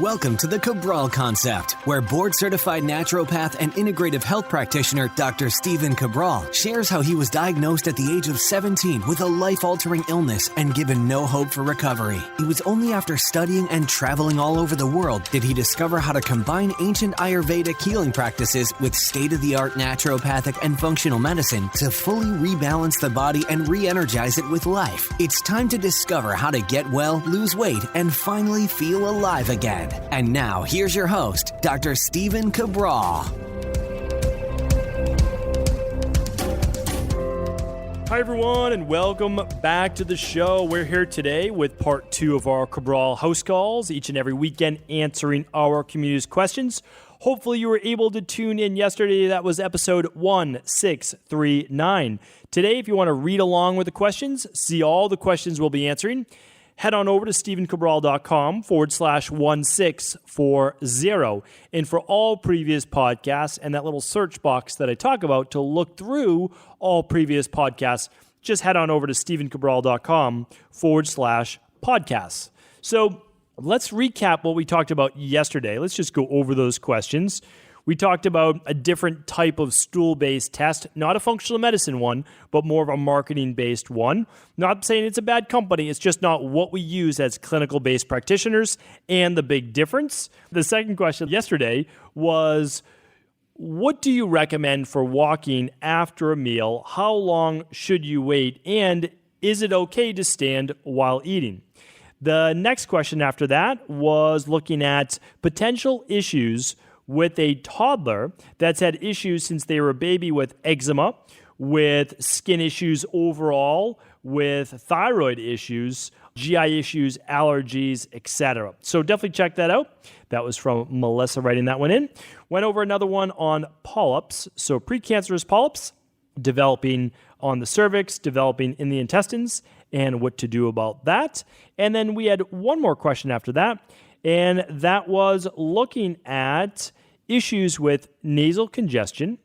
Welcome to the Cabral Concept, where board-certified naturopath and integrative health practitioner Dr. Stephen Cabral shares how he was diagnosed at the age of 17 with a life-altering illness and given no hope for recovery. It was only after studying and traveling all over the world did he discover how to combine ancient Ayurvedic healing practices with state-of-the-art naturopathic and functional medicine to fully rebalance the body and re-energize it with life. It's time to discover how to get well, lose weight, and finally feel alive again. And now, here's your host, Dr. Stephen Cabral. Hi, everyone, and welcome back to the show. We're here today with part 2 of our Cabral HouseCalls, each and every weekend answering our community's questions. Hopefully, you were able to tune in yesterday. That was episode 1639. Today, if you want to read along with the questions, see all the questions we'll be answering, head on over to stephencabral.com/1640. And for all previous podcasts and that little search box that I talk about to look through all previous podcasts, just head on over to stephencabral.com/podcasts. So let's recap what we talked about yesterday. Let's just go over those questions. We talked about a different type of stool-based test, not a functional medicine one, but more of a marketing-based one. Not saying it's a bad company, it's just not what we use as clinical-based practitioners, and the big difference. The second question yesterday was, what do you recommend for walking after a meal? How long should you wait? And is it okay to stand while eating? The next question after that was looking at potential issues with a toddler that's had issues since they were a baby with eczema, with skin issues overall, with thyroid issues, GI issues, allergies, etc. So definitely check that out. That was from Melissa writing that one in. Went over another one on polyps. So precancerous polyps, developing on the cervix, developing in the intestines, and what to do about that. And then we had one more question after that, and that was looking at issues with nasal congestion,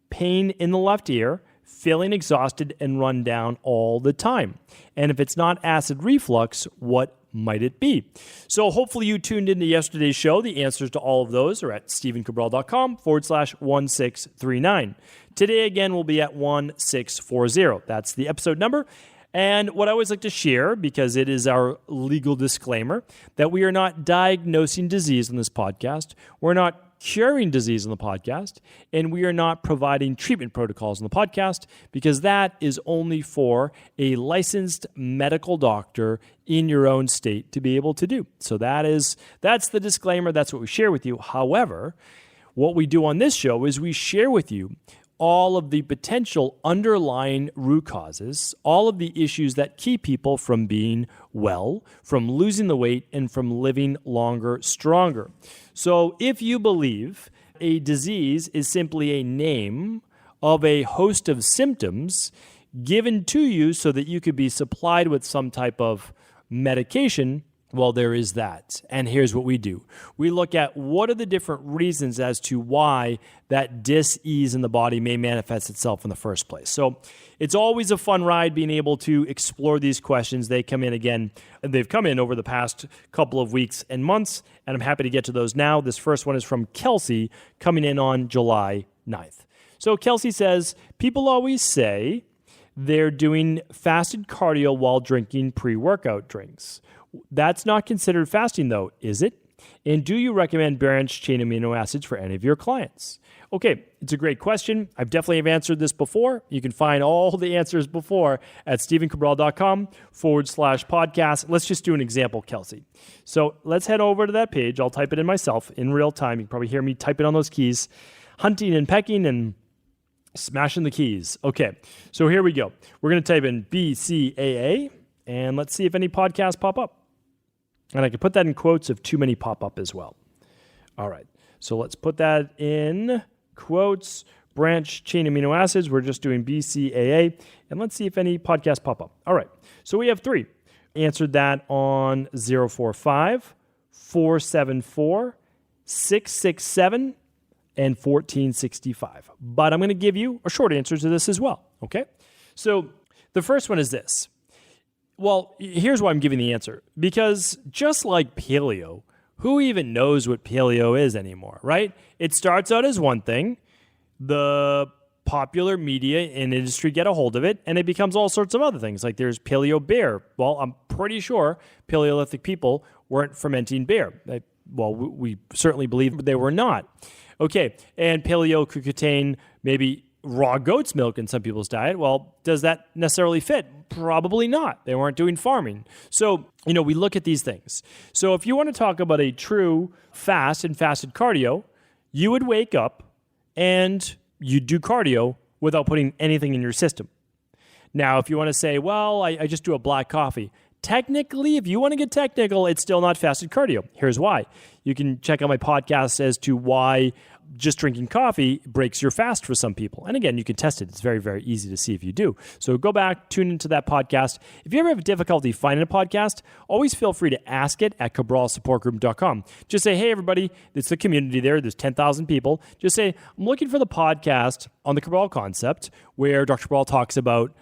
pain in the left ear, feeling exhausted and run down all the time. And if it's not acid reflux, what might it be? So hopefully you tuned into yesterday's show. The answers to all of those are at stephencabral.com/1639. Today, again, we'll be at 1640. That's the episode number. And what I always like to share, because it is our legal disclaimer, that we are not diagnosing disease on this podcast. We're not curing disease on the podcast, and we are not providing treatment protocols on the podcast, because that is only for a licensed medical doctor in your own state to be able to do. So that's the disclaimer. That's what we share with you. However, what we do on this show is we share with you all of the potential underlying root causes, all of the issues that keep people from being well, from losing the weight, and from living longer, stronger. So if you believe a disease is simply a name of a host of symptoms given to you so that you could be supplied with some type of medication, well, there is that. And here's what we do. We look at what are the different reasons as to why that dis-ease in the body may manifest itself in the first place. So it's always a fun ride being able to explore these questions. They come in again, and they've come in over the past couple of weeks and months, and I'm happy to get to those now. This first one is from Kelsey, coming in on July 9th. So Kelsey says, people always say they're doing fasted cardio while drinking pre-workout drinks. That's not considered fasting, though, is it? And do you recommend branched-chain amino acids for any of your clients? Okay, it's a great question. I've definitely have answered this before. You can find all the answers before at stephencabral.com/podcast. Let's just do an example, Kelsey. So let's head over to that page. I'll type it in myself in real time. You can probably hear me typing on those keys, hunting and pecking and smashing the keys. Okay, so here we go. We're going to type in BCAA, and let's see if any podcasts pop up. And I can put that in quotes if too many pop up as well. All right. So let's put that in quotes, branched chain amino acids. We're just doing BCAA. And let's see if any podcasts pop up. All right. So we have 3. Answered that on 045, 474, 667, and 1465. But I'm going to give you a short answer to this as well. Okay. So the first one is this. Well, here's why I'm giving the answer. Because just like paleo, who even knows what paleo is anymore, right? It starts out as one thing. The popular media and industry get a hold of it, and it becomes all sorts of other things. Like there's paleo beer. Well, I'm pretty sure Paleolithic people weren't fermenting beer. We certainly believe they were not. Okay, and paleo could contain maybe raw goat's milk in some people's diet. Well, does that necessarily fit? Probably not. They weren't doing farming. So, we look at these things. So if you want to talk about a true fast and fasted cardio, you would wake up and you do cardio without putting anything in your system. Now, if you want to say, well, I just do a black coffee. Technically, if you want to get technical, it's still not fasted cardio. Here's why. You can check out my podcast as to why just drinking coffee breaks your fast for some people. And again, you can test it. It's very, very easy to see if you do. So go back, tune into that podcast. If you ever have difficulty finding a podcast, always feel free to ask it at cabralsupportgroup.com. Just say, hey, everybody, it's the community there. There's 10,000 people. Just say, I'm looking for the podcast on the Cabral concept where Dr. Cabral talks about,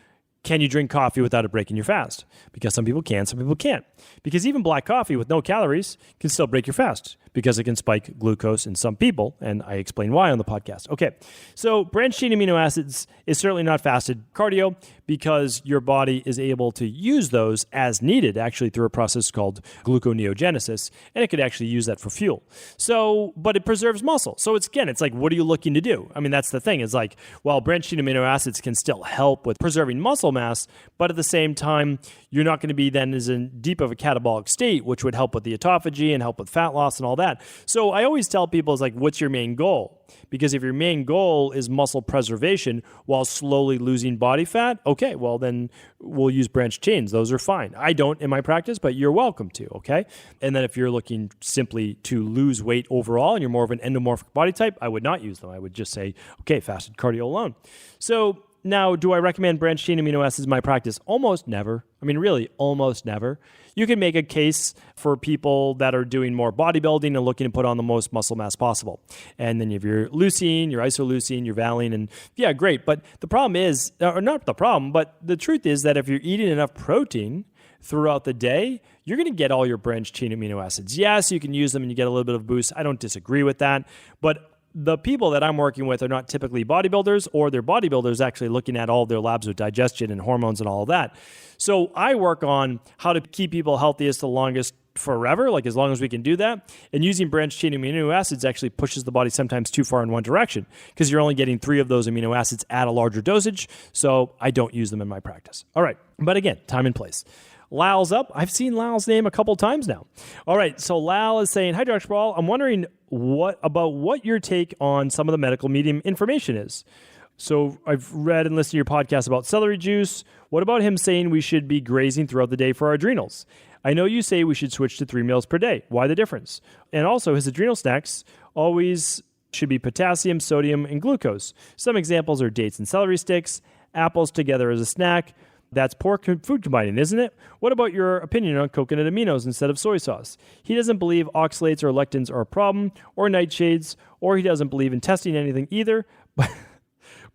can you drink coffee without it breaking your fast? Because some people can, some people can't. Because even black coffee with no calories can still break your fast because it can spike glucose in some people, and I explain why on the podcast. Okay, so branched-chain amino acids is certainly not fasted cardio because your body is able to use those as needed, actually through a process called gluconeogenesis, and it could actually use that for fuel. So, but it preserves muscle. So it's like, what are you looking to do? I mean, that's the thing. It's like, well, branched-chain amino acids can still help with preserving muscle mass, but at the same time, you're not going to be then as in deep of a catabolic state, which would help with the autophagy and help with fat loss and all that. So I always tell people, it's like, what's your main goal? Because if your main goal is muscle preservation while slowly losing body fat, okay, well then we'll use branched chains. Those are fine. I don't in my practice, but you're welcome to, okay? And then if you're looking simply to lose weight overall and you're more of an endomorphic body type, I would not use them. I would just say, okay, fasted cardio alone. So now, do I recommend branched-chain amino acids in my practice? Almost never. I mean, really, almost never. You can make a case for people that are doing more bodybuilding and looking to put on the most muscle mass possible. And then you have your leucine, your isoleucine, your valine, and yeah, great. But the problem is, or not the problem, but the truth is that if you're eating enough protein throughout the day, you're going to get all your branched-chain amino acids. Yes, you can use them and you get a little bit of boost. I don't disagree with that. But the people that I'm working with are not typically bodybuilders, or they're bodybuilders actually looking at all of their labs with digestion and hormones and all of that. So I work on how to keep people healthiest the longest forever, like as long as we can do that. And using branched-chain amino acids actually pushes the body sometimes too far in one direction because you're only getting 3 of those amino acids at a larger dosage. So I don't use them in my practice. All right. But again, time and place. Lal's up. I've seen Lal's name a couple times now. All right, so Lal is saying, hi, Dr. Cabral. I'm wondering what your take on some of the medical medium information is. So I've read and listened to your podcast about celery juice. What about him saying we should be grazing throughout the day for our adrenals? I know you say we should switch to 3 meals per day. Why the difference? And also, his adrenal snacks always should be potassium, sodium, and glucose. Some examples are dates and celery sticks, apples together as a snack. That's poor food combining, isn't it? What about your opinion on coconut aminos instead of soy sauce? He doesn't believe oxalates or lectins are a problem, or nightshades, or he doesn't believe in testing anything either.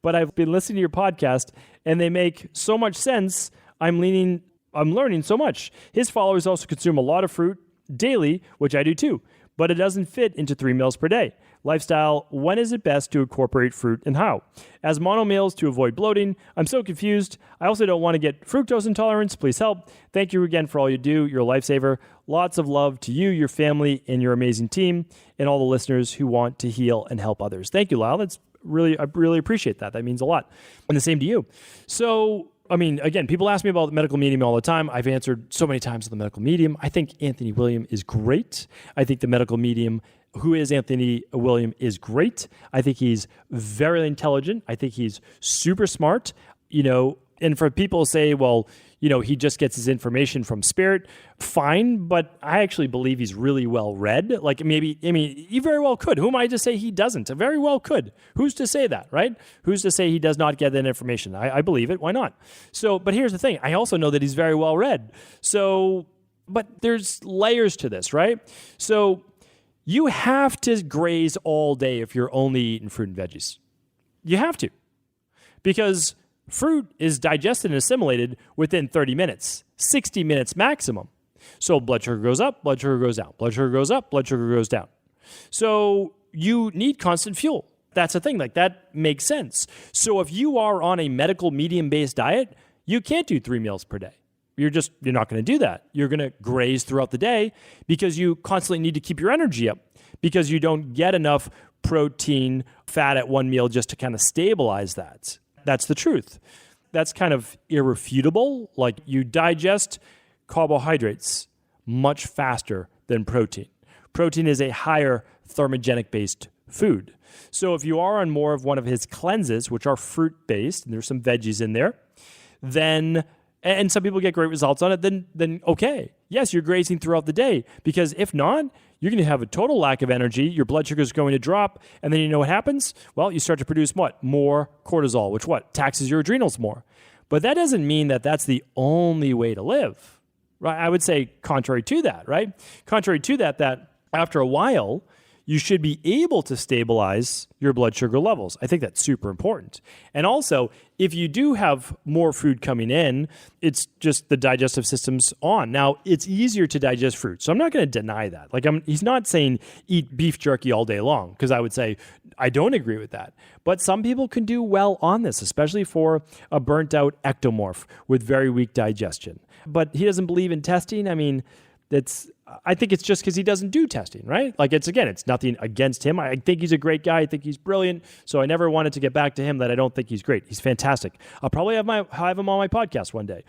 But I've been listening to your podcast, and they make so much sense. I'm learning so much. His followers also consume a lot of fruit daily, which I do too, but it doesn't fit into 3 meals per day. Lifestyle, when is it best to incorporate fruit and how? As monomeals to avoid bloating, I'm so confused. I also don't want to get fructose intolerance. Please help. Thank you again for all you do. You're a lifesaver. Lots of love to you, your family, and your amazing team, and all the listeners who want to heal and help others. Thank you, Lyle. I really appreciate that. That means a lot. And the same to you. So, I mean, again, people ask me about the medical medium all the time. I've answered so many times on the medical medium. I think Anthony William is great. I think the medical medium who is Anthony William is great. I think he's very intelligent. I think he's super smart, and for people to say, well, he just gets his information from Spirit, fine, but I actually believe he's really well read. Like he very well could. Who am I to say he doesn't? I very well could. Who's to say that, right? Who's to say he does not get that information? I believe it. Why not? So, but here's the thing. I also know that he's very well read. So, but there's layers to this, right? So, you have to graze all day if you're only eating fruit and veggies. You have to. Because fruit is digested and assimilated within 30 minutes, 60 minutes maximum. So blood sugar goes up, blood sugar goes down, blood sugar goes up, blood sugar goes down. So you need constant fuel. That's the thing. Like, that makes sense. So if you are on a medical medium-based diet, you can't do 3 meals per day. You're not going to do that. You're going to graze throughout the day because you constantly need to keep your energy up because you don't get enough protein, fat at one meal just to kind of stabilize that. That's the truth. That's kind of irrefutable. Like, you digest carbohydrates much faster than protein. Protein is a higher thermogenic-based food. So if you are on more of one of his cleanses, which are fruit-based, and there's some veggies in there, then, and some people get great results on it, then okay. Yes, you're grazing throughout the day, because if not, you're going to have a total lack of energy, your blood sugar is going to drop, and then you know what happens? Well, you start to produce what? More cortisol, which taxes your adrenals more. But that doesn't mean that that's the only way to live, right? I would say contrary to that, right? Contrary to that after a while, you should be able to stabilize your blood sugar levels. I think that's super important. And also, if you do have more food coming in, it's just the digestive system's on. Now, it's easier to digest fruit, so I'm not going to deny that. Like, he's not saying eat beef jerky all day long, because I would say I don't agree with that. But some people can do well on this, especially for a burnt-out ectomorph with very weak digestion. But he doesn't believe in testing. I mean, I think it's just because he doesn't do testing, right? Like, it's nothing against him. I think he's a great guy. I think he's brilliant. So I never wanted to get back to him that I don't think he's great. He's fantastic. I'll probably have him on my podcast one day.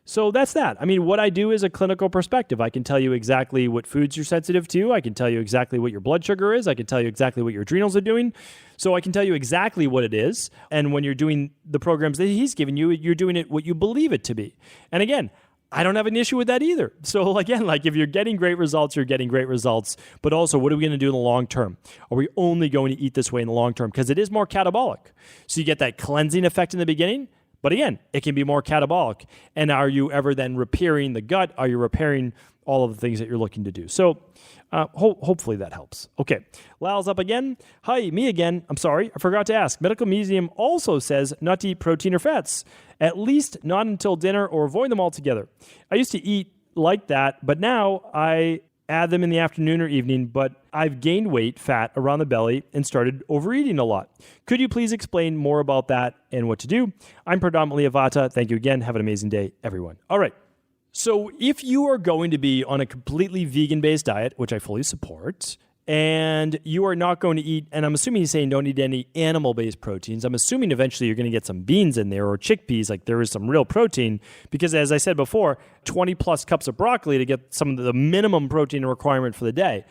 So that's that. I mean, what I do is a clinical perspective. I can tell you exactly what foods you're sensitive to. I can tell you exactly what your blood sugar is. I can tell you exactly what your adrenals are doing. So I can tell you exactly what it is. And when you're doing the programs that he's giving you, you're doing it what you believe it to be. And again, I don't have an issue with that either. So again, like, if you're getting great results, you're getting great results. But also, what are we going to do in the long term? Are we only going to eat this way in the long term? Because it is more catabolic. So you get that cleansing effect in the beginning. But again, it can be more catabolic. And are you ever then repairing the gut? Are you repairing all of the things that you're looking to do? So hopefully that helps. Okay, Lal's up again. Hi, me again. I'm sorry, I forgot to ask. Medical Museum also says not to eat protein or fats, at least not until dinner, or avoid them altogether. I used to eat like that, but now I add them in the afternoon or evening, but I've gained weight, fat around the belly, and started overeating a lot. Could you please explain more about that and what to do? I'm predominantly a Vata. Thank you again. Have an amazing day, everyone. All right. So if you are going to be on a completely vegan-based diet, which I fully support, and you are not going to eat, and I'm assuming he's saying don't eat any animal-based proteins. I'm assuming eventually you're going to get some beans in there or chickpeas, like there is some real protein, because as I said before, 20 plus cups of broccoli to get some of the minimum protein requirement for the day.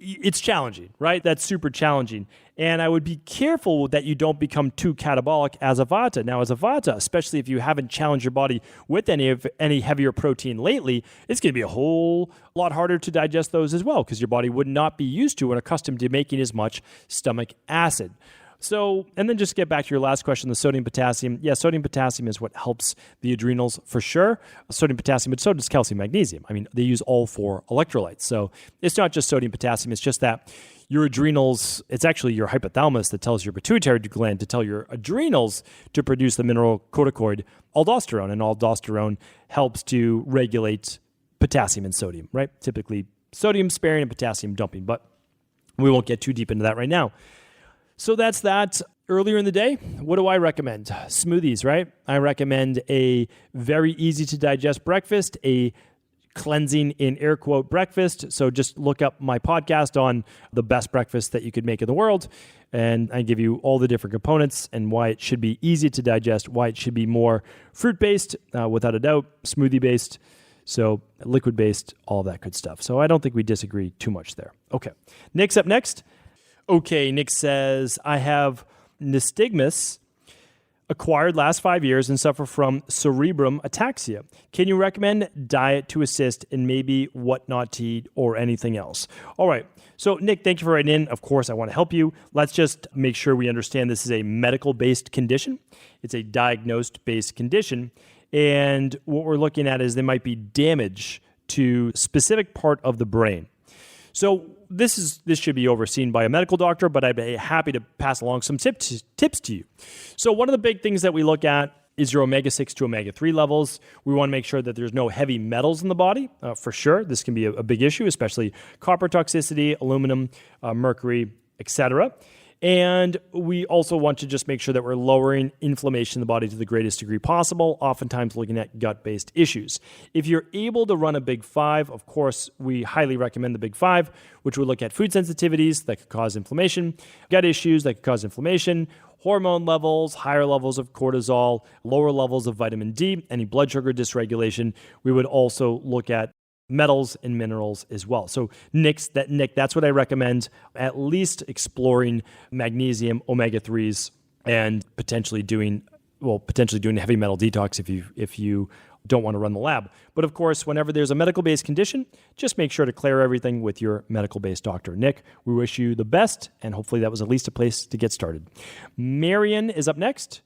It's challenging, right? That's super challenging. And I would be careful that you don't become too catabolic as a Vata. Now, as a Vata, especially if you haven't challenged your body with any heavier protein lately, it's going to be a whole lot harder to digest those as well, because your body would not be used to and accustomed to making as much stomach acid. So, and then just get back to your last question, the sodium, potassium. Yeah, sodium, potassium is what helps the adrenals for sure. Sodium, potassium, but so does calcium, magnesium. I mean, they use all 4 electrolytes. So it's not just sodium, potassium. It's just that your adrenals, it's actually your hypothalamus that tells your pituitary gland to tell your adrenals to produce the mineral corticoid aldosterone. And aldosterone helps to regulate potassium and sodium, right? Typically sodium sparing and potassium dumping, but we won't get too deep into that right now. So that's that. Earlier in the day, what do I recommend? Smoothies, right? I recommend a very easy to digest breakfast, a cleansing in air quote breakfast. So just look up my podcast on the best breakfast that you could make in the world. And I give you all the different components and why it should be easy to digest, why it should be more fruit-based, without a doubt, smoothie-based, so liquid-based, all that good stuff. So I don't think we disagree too much there. Okay, Nick's up next. Okay, Nick says, I have nystagmus, acquired last 5 years, and suffer from cerebrum ataxia. Can you recommend diet to assist, and maybe what not to eat or anything else? All right. So Nick, thank you for writing in. Of course, I want to help you. Let's just make sure we understand this is a medical-based condition. It's a diagnosed-based condition. And what we're looking at is there might be damage to a specific part of the brain. So this should be overseen by a medical doctor, but I'd be happy to pass along some tips to you. So one of the big things that we look at is your omega-6 to omega-3 levels. We want to make sure that there's no heavy metals in the body, for sure. This can be a big issue, especially copper toxicity, aluminum, mercury, etc. And we also want to just make sure that we're lowering inflammation in the body to the greatest degree possible, oftentimes looking at gut-based issues. If you're able to run a Big 5, of course, we highly recommend the Big 5, which would look at food sensitivities that could cause inflammation, gut issues that could cause inflammation, hormone levels, higher levels of cortisol, lower levels of vitamin D, any blood sugar dysregulation. We would also look at metals and minerals as well. So Nick, that's what I recommend, at least exploring magnesium, omega-3s, and potentially doing heavy metal detox if you don't want to run the lab. But of course, whenever there's a medical-based condition, just make sure to clear everything with your medical-based doctor. Nick, we wish you the best, and hopefully that was at least a place to get started. Marion is up next.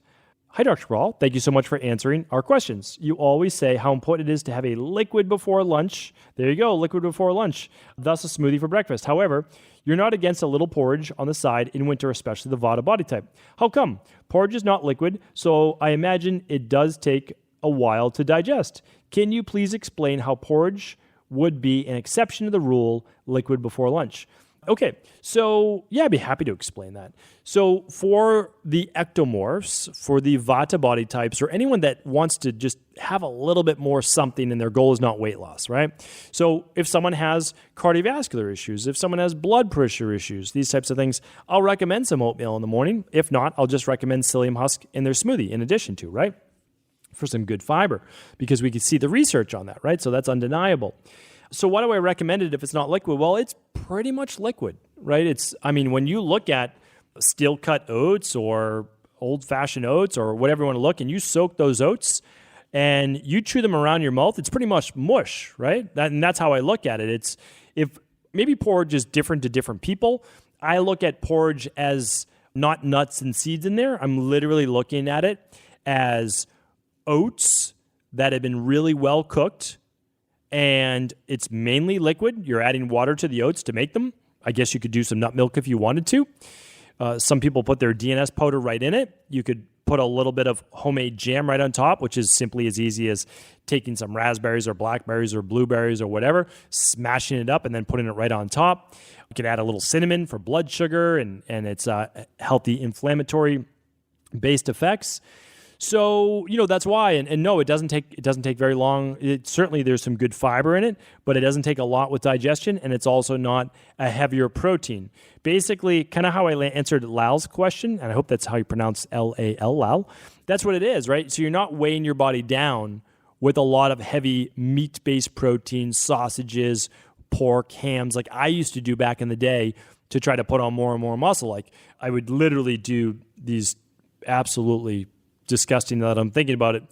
Hi, Dr. Cabral. Thank you so much for answering our questions. You always say how important it is to have a liquid before lunch. There you go, liquid before lunch, thus a smoothie for breakfast. However, you're not against a little porridge on the side in winter, especially the Vata body type. How come? Porridge is not liquid, so I imagine it does take a while to digest. Can you please explain how porridge would be an exception to the rule, liquid before lunch? Okay, so yeah, I'd be happy to explain that. So for the ectomorphs, for the Vata body types, or anyone that wants to just have a little bit more something and their goal is not weight loss, right? So if someone has cardiovascular issues, if someone has blood pressure issues, these types of things, I'll recommend some oatmeal in the morning. If not, I'll just recommend psyllium husk in their smoothie in addition to, right? For some good fiber, because we can see the research on that, right? So that's undeniable. So why do I recommend it if it's not liquid? Well, it's pretty much liquid, right? When you look at steel-cut oats or old-fashioned oats or whatever you want to look, and you soak those oats and you chew them around your mouth, it's pretty much mush, right? And that's how I look at it. If maybe porridge is different to different people. I look at porridge as not nuts and seeds in there. I'm literally looking at it as oats that have been really well cooked, and it's mainly liquid. You're adding water to the oats to make them. I guess you could do some nut milk if you wanted to. Some people put their DNS powder right in it. You could put a little bit of homemade jam right on top, which is simply as easy as taking some raspberries or blackberries or blueberries or whatever, smashing it up and then putting it right on top. You can add a little cinnamon for blood sugar, and it's healthy inflammatory based effects. So, that's why. And no, it doesn't take very long. Certainly there's some good fiber in it, but it doesn't take a lot with digestion, and it's also not a heavier protein. Basically, kind of how I answered Lal's question, and I hope that's how you pronounce L-A-L, Lal. That's what it is, right? So you're not weighing your body down with a lot of heavy meat-based proteins, sausages, pork, hams, like I used to do back in the day to try to put on more and more muscle. Like I would literally do these absolutely disgusting, now that I'm thinking about it,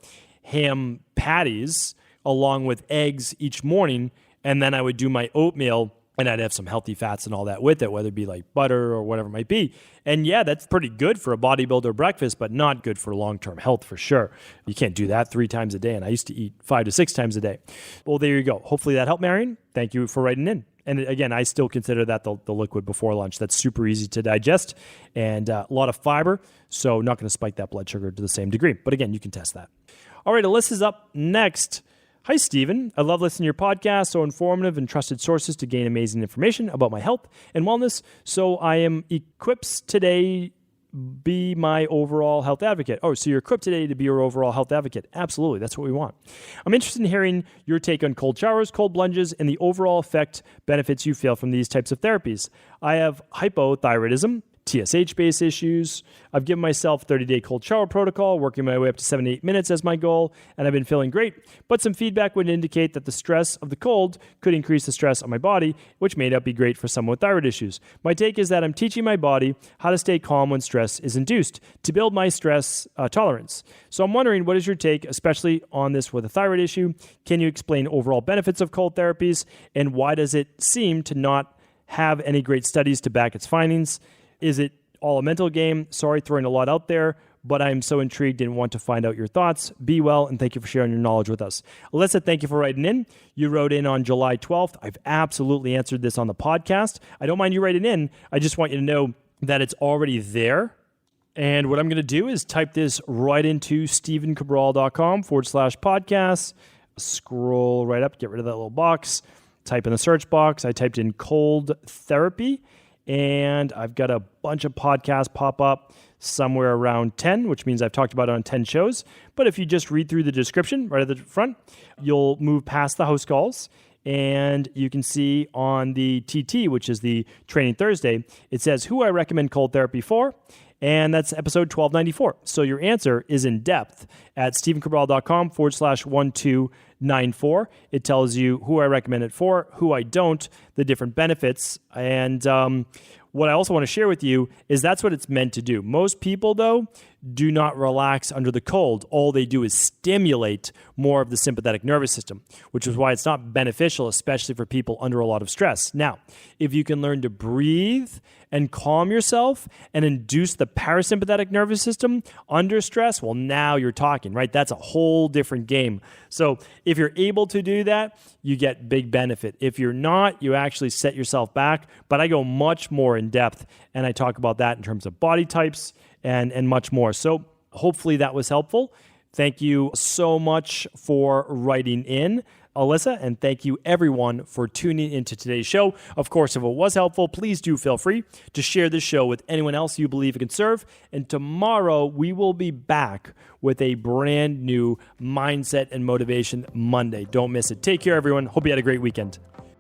ham patties along with eggs each morning, and then I would do my oatmeal, and I'd have some healthy fats and all that with it, whether it be like butter or whatever it might be. And yeah, that's pretty good for a bodybuilder breakfast, but not good for long-term health for sure. You can't do that 3 times a day, and I used to eat 5 to 6 times a day. Well, there you go. Hopefully that helped, Marion. Thank you for writing in. And again, I still consider that the liquid before lunch. That's super easy to digest and a lot of fiber, so not going to spike that blood sugar to the same degree. But again, you can test that. All right, Alyssa's up next. Hi, Stephen. I love listening to your podcast, so informative and trusted sources to gain amazing information about my health and wellness. So I am equipped today be my overall health advocate. Oh, so you're equipped today to be your overall health advocate. Absolutely. That's what we want. I'm interested in hearing your take on cold showers, cold plunges, and the overall benefits you feel from these types of therapies. I have hypothyroidism, TSH-based issues. I've given myself 30-day cold shower protocol, working my way up to 7 to 8 minutes as my goal, and I've been feeling great. But some feedback would indicate that the stress of the cold could increase the stress on my body, which may not be great for someone with thyroid issues. My take is that I'm teaching my body how to stay calm when stress is induced to build my stress tolerance. So I'm wondering, what is your take, especially on this with a thyroid issue? Can you explain overall benefits of cold therapies, and why does it seem to not have any great studies to back its findings? Is it all a mental game? Sorry, throwing a lot out there, but I'm so intrigued and want to find out your thoughts. Be well, and thank you for sharing your knowledge with us. Alyssa, thank you for writing in. You wrote in on July 12th. I've absolutely answered this on the podcast. I don't mind you writing in. I just want you to know that it's already there And what I'm going to do is type this right into stevencabral.com/podcast. Scroll right up, get rid of that little box, type in the search box. I typed in cold therapy, and I've got a bunch of podcasts pop up somewhere around 10, which means I've talked about it on 10 shows. But if you just read through the description right at the front, you'll move past the house calls, and you can see on the TT, which is the Training Thursday, it says who I recommend cold therapy for. And that's episode 1294. So your answer is in depth at stevencabral.com/1294. It tells you who I recommend it for, who I don't, the different benefits. And what I also want to share with you is that's what it's meant to do. Most people, though, do not relax under the cold. All they do is stimulate more of the sympathetic nervous system, which is why it's not beneficial, especially for people under a lot of stress. Now, if you can learn to breathe and calm yourself and induce the parasympathetic nervous system under stress, well, now you're talking, right? That's a whole different game. So if you're able to do that, you get big benefit. If you're not, you actually set yourself back. But I go much more in depth, and I talk about that in terms of body types and much more. So hopefully that was helpful. Thank you so much for writing in, Alyssa, and thank you everyone for tuning into today's show. Of course, if it was helpful, please do feel free to share this show with anyone else you believe it can serve. And tomorrow we will be back with a brand new Mindset and Motivation Monday. Don't miss it. Take care, everyone. Hope you had a great weekend.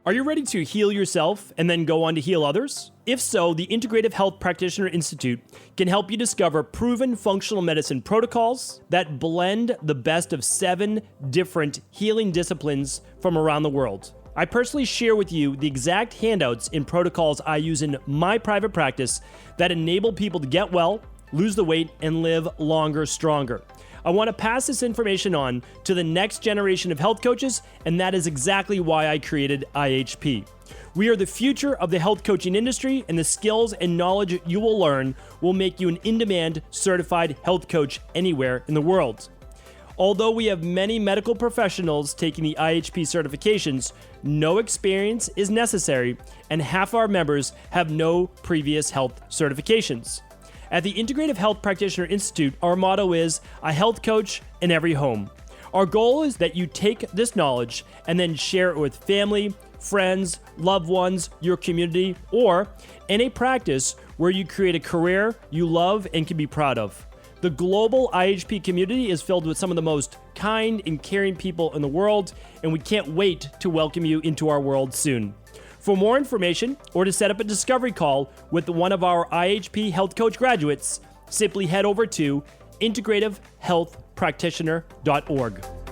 Are you ready to heal yourself and then go on to heal others? If so, the Integrative Health Practitioner Institute can help you discover proven functional medicine protocols that blend the best of 7 different healing disciplines from around the world. I personally share with you the exact handouts and protocols I use in my private practice that enable people to get well, lose the weight, and live longer, stronger. I want to pass this information on to the next generation of health coaches, and that is exactly why I created IHP. We are the future of the health coaching industry, and the skills and knowledge you will learn will make you an in-demand certified health coach anywhere in the world. Although we have many medical professionals taking the IHP certifications, no experience is necessary, and half our members have no previous health certifications. At the Integrative Health Practitioner Institute, our motto is a health coach in every home. Our goal is that you take this knowledge and then share it with family, friends, loved ones, your community, or in a practice where you create a career you love and can be proud of. The global IHP community is filled with some of the most kind and caring people in the world, and we can't wait to welcome you into our world soon. For more information or to set up a discovery call with one of our IHP Health Coach graduates, simply head over to integrativehealthpractitioner.org.